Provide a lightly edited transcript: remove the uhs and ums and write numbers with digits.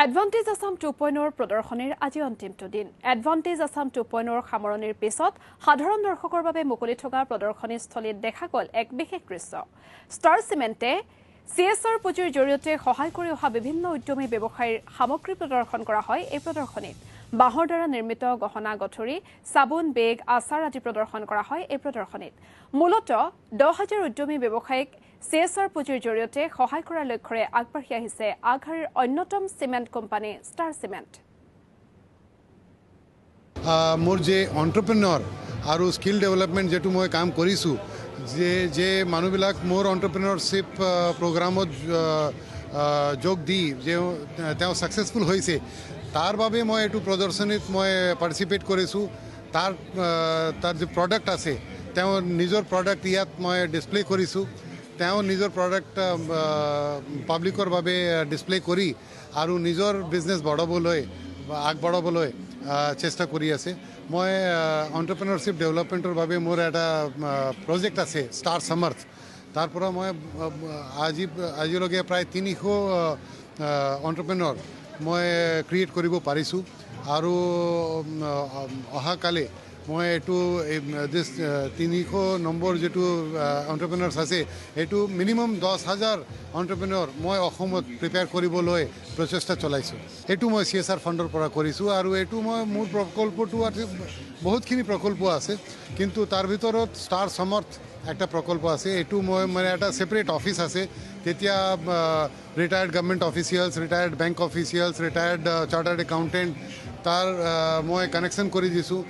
Advantage Assam 2.0 প্ৰদৰ্শনীৰ আজি অন্তিমটো দিন। এডভান্টেজ আসাম 2.0 সামৰণিৰ পিছত সাধাৰণ দৰ্শকৰ বাবে মুকলি থকা প্ৰদৰ্শনীস্থলীত দেখা গ'ল এক বিশেষ দৃশ্য। ষ্টাৰ চিমেণ্টে CSR পুঁজিৰ জৰিয়তে সহায় কৰি অহা বিভিন্ন উদ্যমী ব্যৱসায়ীৰ সামগ্ৰী প্ৰদৰ্শন কৰা হয় এই প্ৰদৰ্শনীত। বাঁহৰ দ্বাৰা নিৰ্মিত গহনা গঠৰি, চাবোন, বেগ, আচাৰ আদি প্ৰদৰ্শন কৰা হয় এই প্ৰদৰ্শনীত। মূলতঃ 10,000 উদ্যমী ব্যৱসায়ীক CSR পুঁজিৰ জৰিয়তে সহায় কৰাৰ লক্ষ্যৰে আগবাঢ়ি আহিছে আগশাৰীৰ অন্যতম চিমেণ্ট কোম্পানী ষ্টাৰ চিমেণ্ট। মোৰ যে এণ্টাৰপ্ৰেনিয়ৰ আৰু স্কিল ডেভেলপমেণ্ট যেটো মই কাম কৰিছোঁ, যে মানুহবিলাক মোৰ এণ্টাৰপ্ৰেনিয়ৰশ্বিপ প্ৰগ্ৰামত যোগ দি যে তেওঁ ছাকচেছফুল হৈছে, তাৰ বাবে মই এইটো প্ৰদৰ্শনীত মই পাৰ্টিচিপেট কৰিছোঁ। তাৰ যে প্ৰডাক্ট আছে, তেওঁ নিজৰ প্ৰডাক্ট ইয়াত মই ডিছপ্লে কৰিছোঁ। তেওঁ নিজৰ প্ৰডাক্ট পাব্লিকৰ বাবে ডিছপ্লে কৰি আৰু নিজৰ বিজনেছ আগবঢ়াবলৈ চেষ্টা কৰি আছে। মই এণ্টাৰপ্ৰেনিয়ৰশ্বিপ ডেভেলপমেণ্টৰ বাবে মোৰ এটা প্ৰজেক্ট আছে ষ্টাৰ সামাৰ্থ। তাৰ পৰা মই আজিলৈকে প্ৰায় 300 এণ্টাৰপ্ৰেনিয়ৰ মই ক্ৰিয়েট কৰিব পাৰিছোঁ আৰু অহাকালি মই এইটো 300 নম্বৰ যিটো এণ্টাৰপ্ৰেনিয়ৰ্ছ আছে, এইটো মিনিমাম 10,000 এণ্টাৰপ্ৰেনিয়ৰ মই অসমত প্ৰিপেয়াৰ কৰিবলৈ প্ৰচেষ্টা চলাইছোঁ। এইটো মই CSR ফাণ্ডৰ পৰা কৰিছোঁ আৰু এইটো মোৰ প্ৰকল্পটো বহুতখিনি প্ৰকল্প আছে, কিন্তু তাৰ ভিতৰত ষ্টাৰ সামাৰ্থ একটা প্ৰকল্প আছে। এইটো মই এটা ছেপাৰেট অফিচ আছে, তেতিয়া retired government officials, retired bank officials, retired chartered accountant তাৰ মই কানেকশ্যন কৰি দিছোঁ।